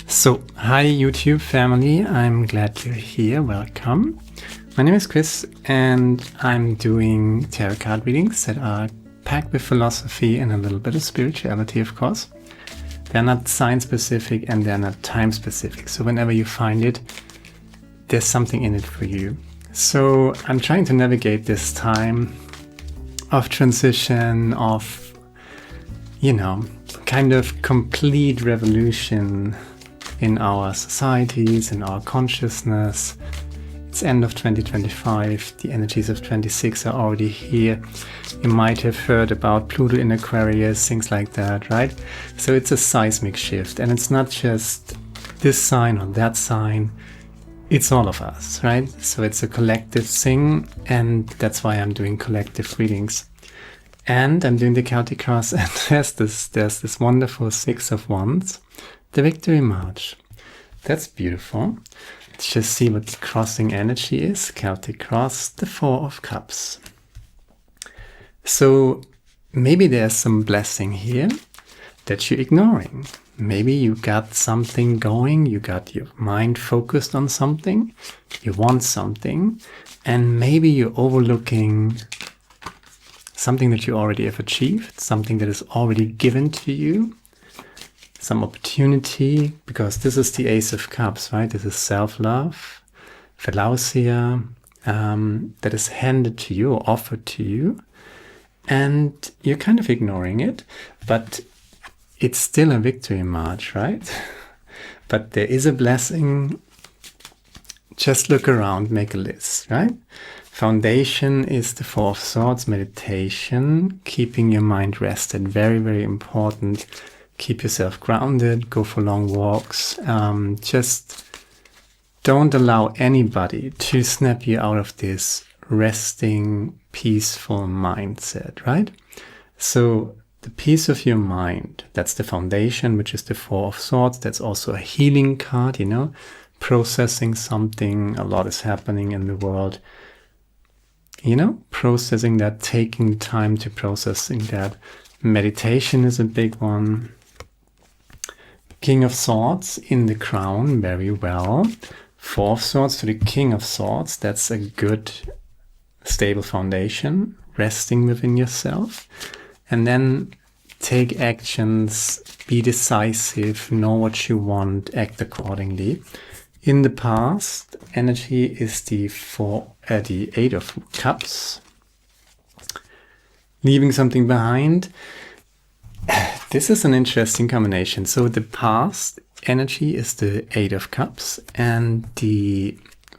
So, hi YouTube family, I'm glad you're here, welcome. My name is Chris and I'm doing tarot card readings that are packed with philosophy and a little bit of spirituality, of course. They're not science specific and they're not time specific, so whenever you find it, there's something in it for you. So I'm trying to navigate this time of transition, of, kind of complete revolution in our societies, in our consciousness. It's end of 2025, the energies of 26 are already here. You might have heard about Pluto in Aquarius, things like that, right? So it's a seismic shift, and it's not just this sign or that sign, it's all of us, right? So it's a collective thing, and that's why I'm doing collective readings. And I'm doing the Celtic cross, and there's this wonderful Six of Wands, the Victory March. That's beautiful. Let's just see what the crossing energy is. Celtic cross, the Four of Cups. So maybe there's some blessing here that you're ignoring. Maybe you got something going, you got your mind focused on something, you want something, and maybe you're overlooking something that you already have achieved, something that is already given to you, some opportunity, because this is the Ace of Cups, right? This is self-love, Philautia, that is handed to you or offered to you, and you're kind of ignoring it, but it's still a victory march, right? But there is a blessing. Just look around, make a list, right? Foundation is the Four of Swords, meditation, keeping your mind rested, very, very important. Keep yourself grounded, go for long walks. Just don't allow anybody to snap you out of this resting, peaceful mindset, right? So the peace of your mind, that's the foundation, which is the Four of Swords. That's also a healing card, processing something. A lot is happening in the world. Processing that, taking time to processing that. Meditation is a big one. King of Swords in the crown, very well. Four of Swords to the King of Swords. That's a good, stable foundation. Resting within yourself. And then take actions, be decisive, know what you want, act accordingly. In the past, energy is the Eight of Cups. Leaving something behind. This is an interesting combination. So the past energy is the Eight of Cups, and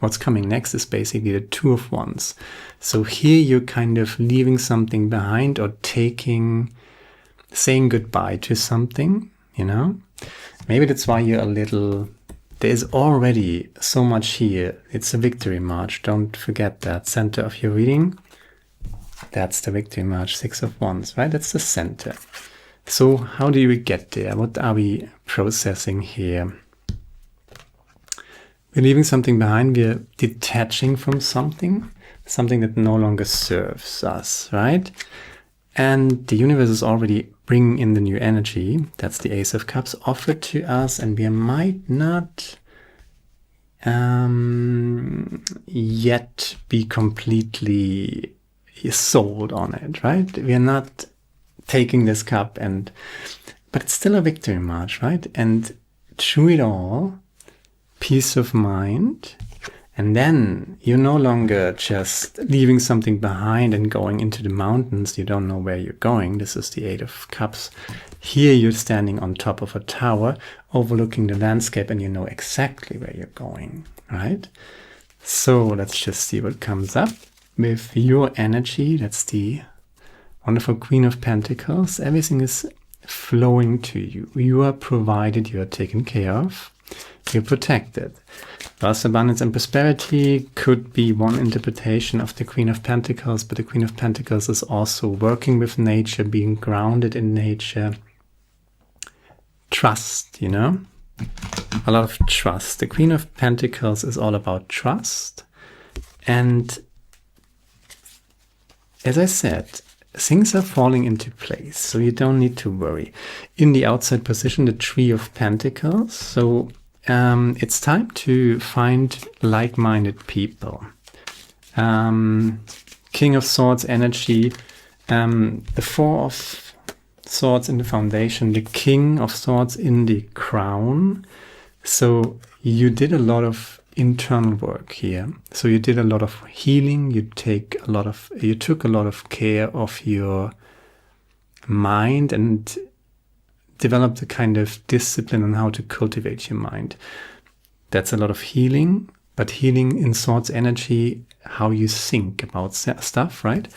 what's coming next is basically the Two of Wands. So here you're kind of leaving something behind or saying goodbye to something, Maybe that's why you're there's already so much here. It's a victory march. Don't forget that. Center of your reading. That's the victory march, Six of Wands, right? That's the center. So how do we get there? What are we processing here? We're leaving something behind. We're detaching from something that no longer serves us, right? And the universe is already bringing in the new energy. That's the Ace of Cups offered to us, and we might not yet be completely sold on it, right? We are not taking this cup, but it's still a victory march, right? And through it all, peace of mind. And then you're no longer just leaving something behind and going into the mountains. You don't know where you're going. This is the Eight of Cups. Here you're standing on top of a tower overlooking the landscape, and you know exactly where you're going, right? So let's just see what comes up with your energy. That's the wonderful Queen of Pentacles. Everything is flowing to you. You are provided, you are taken care of. You're protected. Wealth, abundance, and prosperity could be one interpretation of the Queen of Pentacles, but the Queen of Pentacles is also working with nature, being grounded in nature. Trust, a lot of trust. The Queen of Pentacles is all about trust. And as I said, things are falling into place, so you don't need to worry. In the outside position, the Tree of Pentacles. So it's time to find like-minded people. King of Swords energy, the Four of Swords in the foundation, the King of Swords in the crown. So you did a lot of internal work here. So you did a lot of healing. You took a lot of care of your mind and developed a kind of discipline on how to cultivate your mind. That's a lot of healing, but healing in Swords energy, how you think about stuff, right?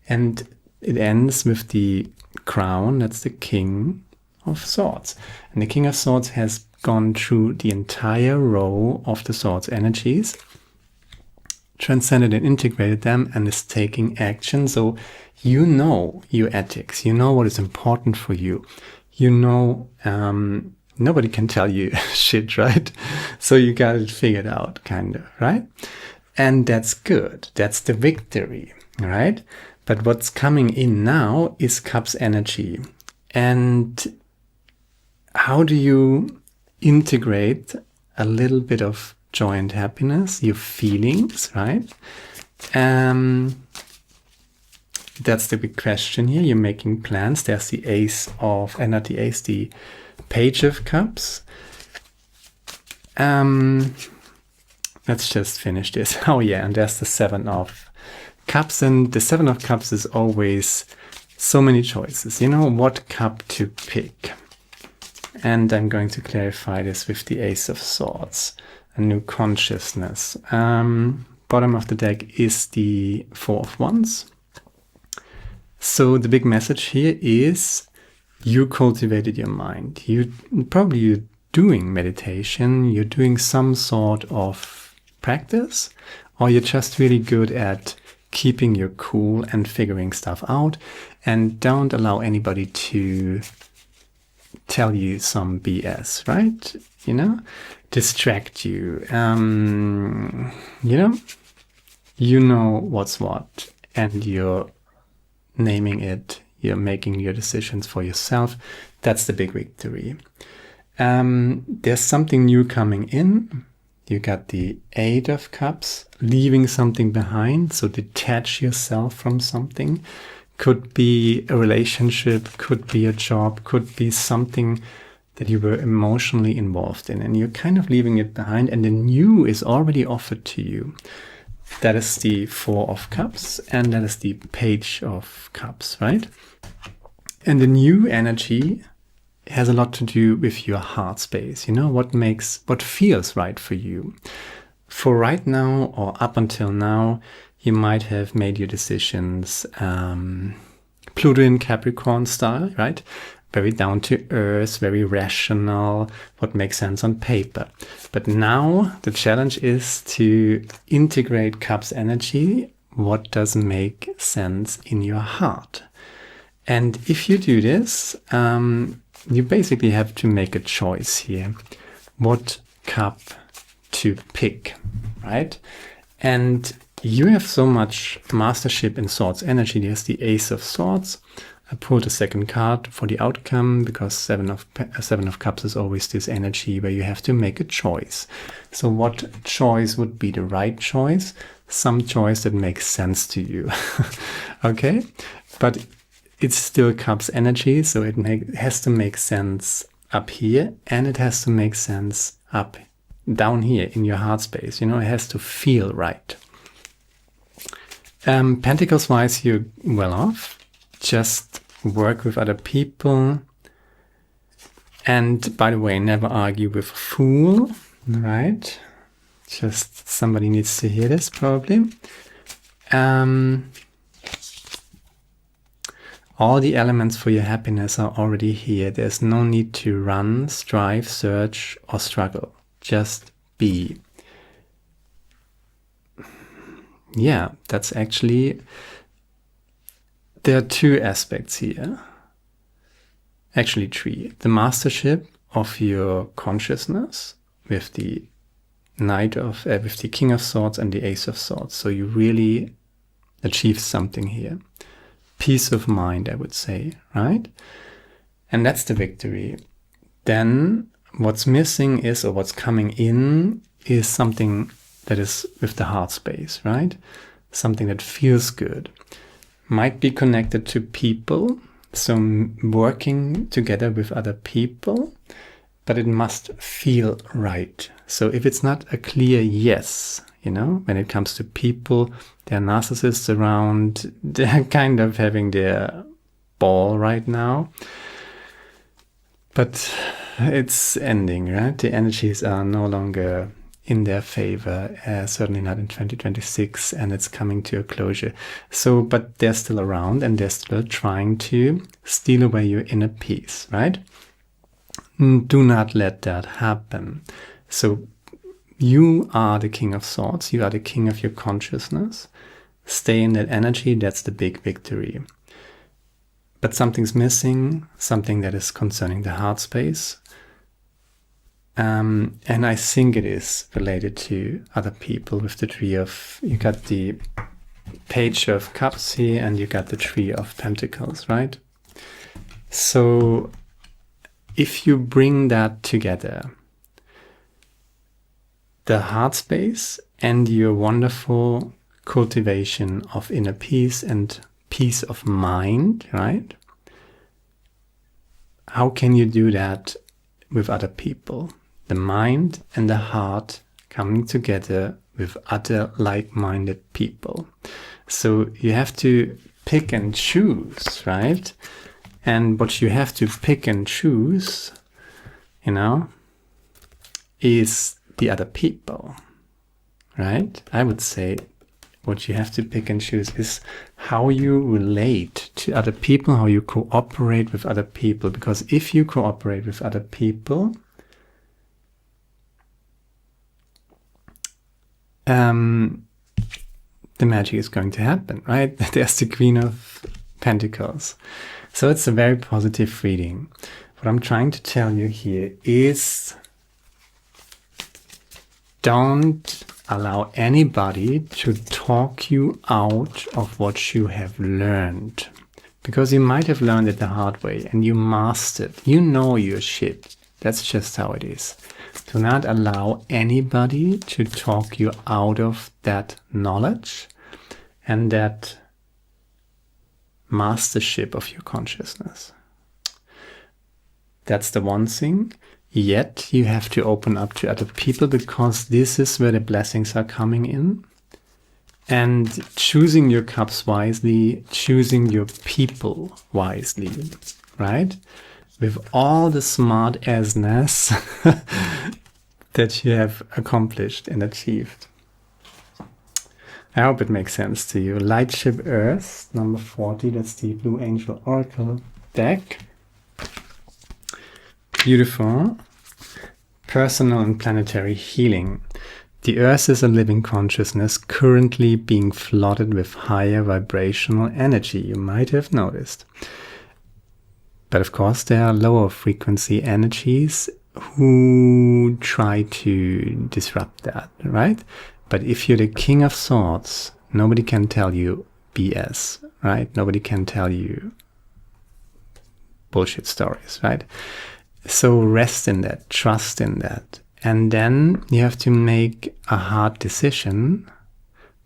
And it ends with the crown. That's the King of Swords. And the King of Swords has gone through the entire row of the Swords energies, transcended and integrated them, and is taking action. So you know your ethics, you know what is important for you. You know, nobody can tell you shit, right? So you got it figured out, kind of, right? And that's good. That's the victory, right? But what's coming in now is Cups energy. And how do you integrate a little bit of joy and happiness, your feelings, right? That's the big question here. You're making plans. There's the Ace of, not the Ace, the Page of Cups. Let's just finish this. Oh yeah, and there's the Seven of Cups. And the Seven of Cups is always so many choices. You know what cup to pick. And I'm going to clarify this with the Ace of Swords, a new consciousness. Bottom of the deck is the Four of Wands. So the big message here is you cultivated your mind. You're doing meditation, you're doing some sort of practice, or you're just really good at keeping your cool and figuring stuff out, and don't allow anybody to tell you some BS, right? You know, distract you. You know what's what, and you're naming it. You're making your decisions for yourself. That's the big victory. There's something new coming in. You got the Eight of Cups, leaving something behind. So detach yourself from something. Could be a relationship, could be a job, could be something that you were emotionally involved in, and you're kind of leaving it behind, and the new is already offered to you. That is the Four of Cups, and that is the Page of Cups, right? And the new energy has a lot to do with your heart space. You know, what feels right for you. For right now, or up until now, you might have made your decisions Pluto in Capricorn style, right? Very down to earth, very rational, what makes sense on paper. But now the challenge is to integrate Cups energy, what does make sense in your heart. And if you do this, you basically have to make a choice here. What cup to pick, right? And you have so much mastership in Swords energy. There's the Ace of Swords. I pulled a second card for the outcome because Seven of Cups is always this energy where you have to make a choice. So what choice would be the right choice? Some choice that makes sense to you. Okay? But it's still Cups energy, so it has to make sense up here, and it has to make sense down here in your heart space. You know, it has to feel right. Pentacles wise, you're well off. Just work with other people. And by the way, never argue with a fool, right? Just somebody needs to hear this probably. All the elements for your happiness are already here. There's no need to run, strive, search, or struggle. Just be. Yeah, that's actually... There are two aspects here. Actually three. The mastership of your consciousness with the with the King of Swords and the Ace of Swords. So you really achieve something here. peace of mind, I would say, right? And that's the victory. Then what's missing is, or what's coming in, is something that is with the heart space, right? Something that feels good. Might be connected to people, so working together with other people, but it must feel right. So if it's not a clear yes, when it comes to people, there are narcissists around, they're kind of having their ball right now. But it's ending, right? The energies are no longer in their favor, certainly not in 2026, and it's coming to a closure. So, but they're still around, and they're still trying to steal away your inner peace, right? Do not let that happen. So you are the king of swords. You are the king of your consciousness. Stay in that energy. That's the big victory. But something's missing, something that is concerning the heart space. And I think it is related to other people with the tree of, you got the page of cups here and you got the tree of pentacles, right? So if you bring that together, the heart space and your wonderful cultivation of inner peace and peace of mind, right? How can you do that with other people? The mind and the heart coming together with other like-minded people. So you have to pick and choose, right? And what you have to pick and choose, is the other people, right? I would say what you have to pick and choose is how you relate to other people, how you cooperate with other people. Because if you cooperate with other people, the magic is going to happen, right? There's the Queen of Pentacles. So it's a very positive reading. What I'm trying to tell you here is don't allow anybody to talk you out of what you have learned. Because you might have learned it the hard way and you mastered. You know your shit. That's just how it is. Do not allow anybody to talk you out of that knowledge and that mastership of your consciousness. That's the one thing. Yet you have to open up to other people, because this is where the blessings are coming in. And choosing your cups wisely, choosing your people wisely, right? With all the smart assness that you have accomplished and achieved. I hope it makes sense to you. Lightship Earth, number 40, that's the Blue Angel Oracle deck. Beautiful. Personal and planetary healing. The Earth is a living consciousness currently being flooded with higher vibrational energy. You might have noticed. But of course, there are lower frequency energies who try to disrupt that, right? But if you're the King of Swords, nobody can tell you BS, right? Nobody can tell you bullshit stories, right? So rest in that, trust in that. And then you have to make a hard decision,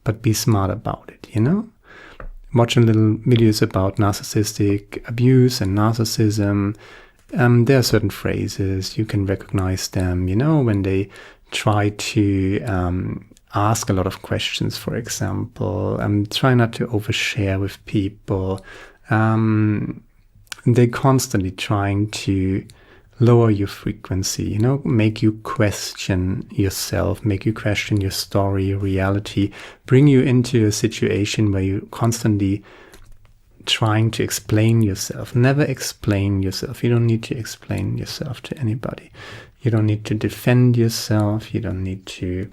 but be smart about it, Watch a little videos about narcissistic abuse and narcissism. There are certain phrases, you can recognize them, when they try to ask a lot of questions, for example. Try not to overshare with people. They're constantly trying to lower your frequency, make you question yourself, make you question your story, your reality, bring you into a situation where you're constantly trying to explain yourself. Never explain yourself. You don't need to explain yourself to anybody. You don't need to defend yourself. You don't need to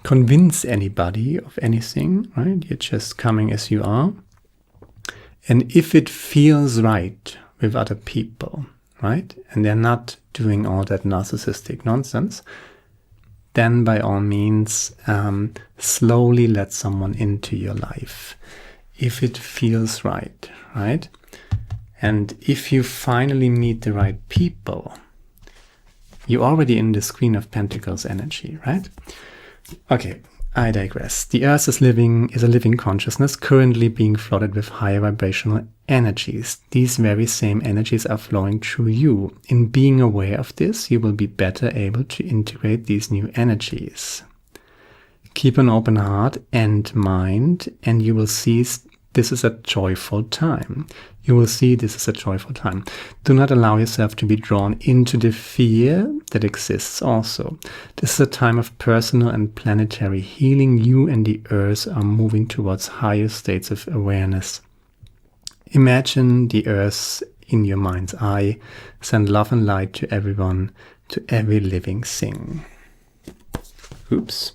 convince anybody of anything, right? You're just coming as you are. And if it feels right with other people, right? And they're not doing all that narcissistic nonsense, then by all means, slowly let someone into your life. if it feels right, right? And if you finally meet the right people, you're already in the Queen of Pentacles energy, right? Okay, I digress. The Earth is a living consciousness currently being flooded with higher vibrational energies. These very same energies are flowing through you. In being aware of this, you will be better able to integrate these new energies. Keep an open heart and mind, and you will see this is a joyful time. You will see this is a joyful time. Do not allow yourself to be drawn into the fear that exists also. This is a time of personal and planetary healing. You and the Earth are moving towards higher states of awareness. Imagine the Earth in your mind's eye. Send love and light to everyone, to every living thing. Oops.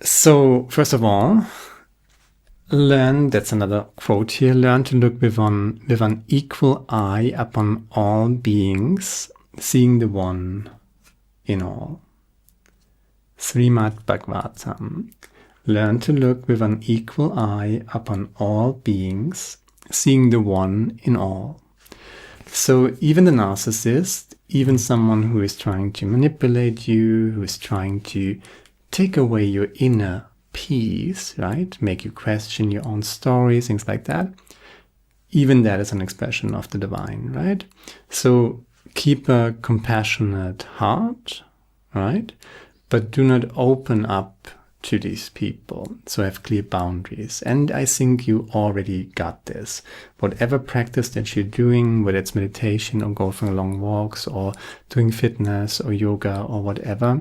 So, first of all, learn, that's another quote here, learn to look with an equal eye upon all beings, seeing the one in all. Srimad Bhagavatam. Learn to look with an equal eye upon all beings, seeing the one in all. So even the narcissist, even someone who is trying to manipulate you, who is trying to take away your inner peace, right? Make you question your own stories, things like that. Even that is an expression of the divine, right? So keep a compassionate heart, right? But do not open up to these people. So have clear boundaries. And I think you already got this. Whatever practice that you're doing, whether it's meditation or going for long walks or doing fitness or yoga or whatever,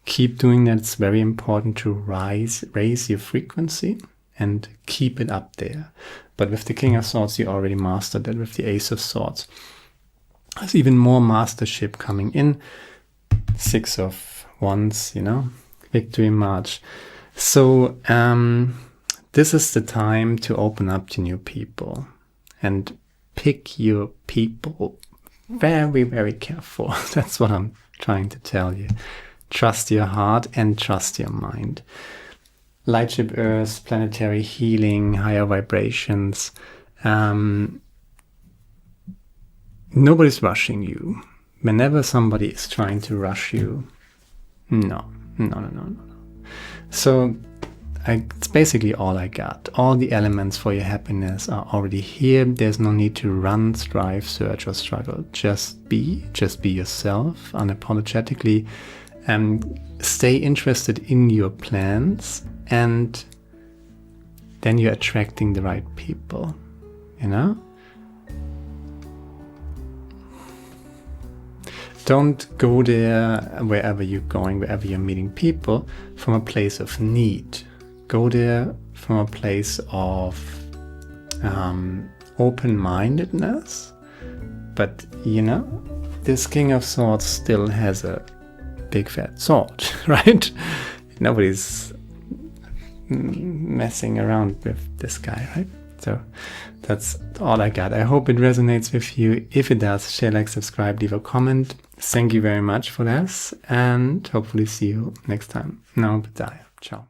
keep doing that. It's very important to raise your frequency and keep it up there. But with the King of Swords, you already mastered that. With the Ace of Swords, there's even more mastership coming in. 6 of Wands, Victory March. So this is the time to open up to new people and pick your people very, very careful. That's what I'm trying to tell you. Trust your heart and trust your mind. Lightship Earth, planetary healing, higher vibrations. Nobody's rushing you. Whenever somebody is trying to rush you, no. So it's basically all I got. All the elements for your happiness are already here. There's no need to run, strive, search, or struggle. Just be yourself unapologetically. Stay interested in your plans, and then you're attracting the right people, Don't go there wherever you're going, wherever you're meeting people, from a place of need. Go there from a place of open-mindedness. But, this King of Swords still has a big fat sword, right? Nobody's messing around with this guy, right? So that's all I got. I hope it resonates with you. If it does, share, like, subscribe, leave a comment. Thank you very much for this, and hopefully see you next time. Namo Buddhaya. Ciao.